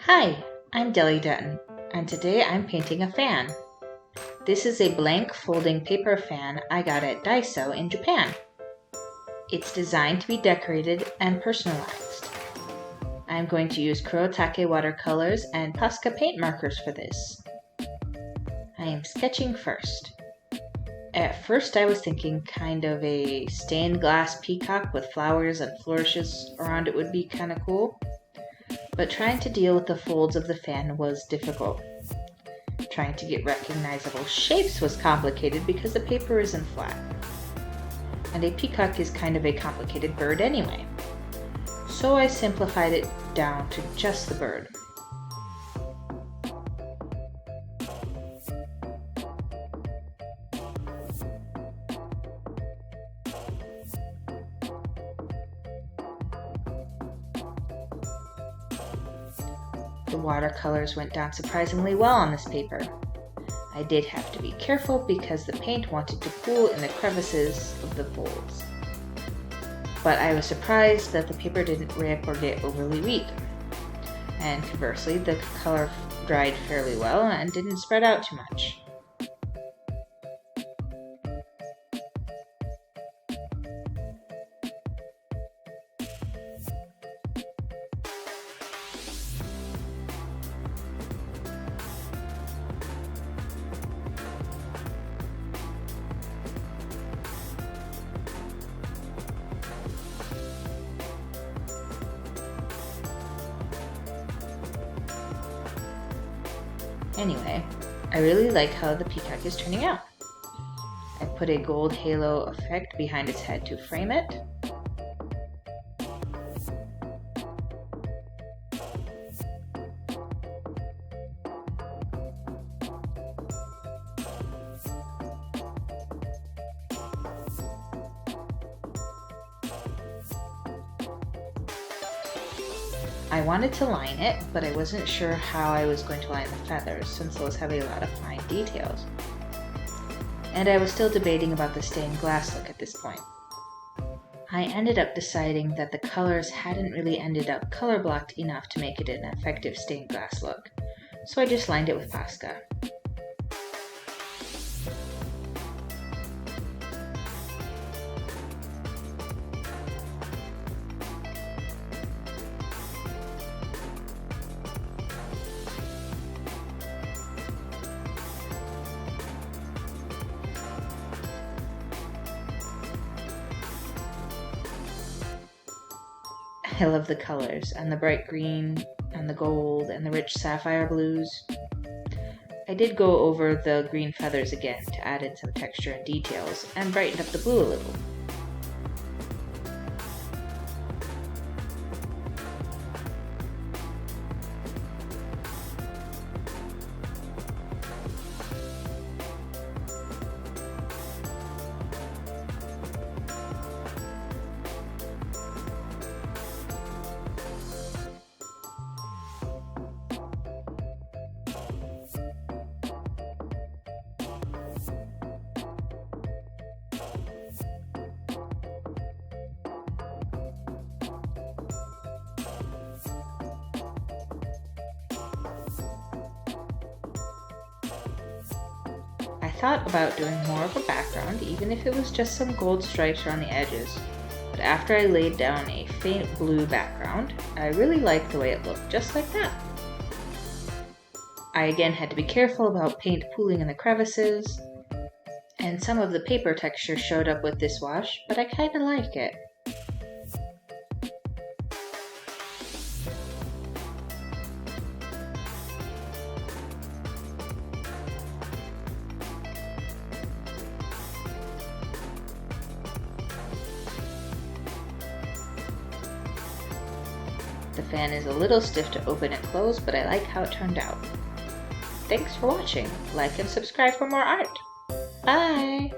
Hi, I'm Deli Dutton, and today I'm painting a fan. This is a blank folding paper fan I got at Daiso in Japan. It's designed to be decorated and personalized. I'm going to use Kurotake watercolors and Posca paint markers for this. I am sketching first. At first I was thinking kind of a stained glass peacock with flowers and flourishes around it would be kind of cool. But trying to deal with the folds of the fan was difficult. Trying to get recognizable shapes was complicated because the paper isn't flat. And a peacock is kind of a complicated bird anyway. So I simplified it down to just the bird. The watercolors went down surprisingly well on this paper. I did have to be careful because the paint wanted to pool in the crevices of the folds. But I was surprised that the paper didn't rip or get overly weak. And conversely, the color dried fairly well and didn't spread out too much. Anyway, I really like how the peacock is turning out. I put a gold halo effect behind its head to frame it. I wanted to line it, but I wasn't sure how I was going to line the feathers since those have a lot of fine details. And I was still debating about the stained glass look at this point. I ended up deciding that the colors hadn't really ended up color blocked enough to make it an effective stained glass look, so I just lined it with Posca. I love the colors, and the bright green, and the gold, and the rich sapphire blues. I did go over the green feathers again to add in some texture and details, and brighten up the blue a little. I thought about doing more of a background, even if it was just some gold stripes around the edges. But after I laid down a faint blue background, I really liked the way it looked, just like that. I again had to be careful about paint pooling in the crevices, and some of the paper texture showed up with this wash, but I kinda like it. The fan is a little stiff to open and close, but I like how it turned out. Thanks for watching. Like and subscribe for more art. Bye!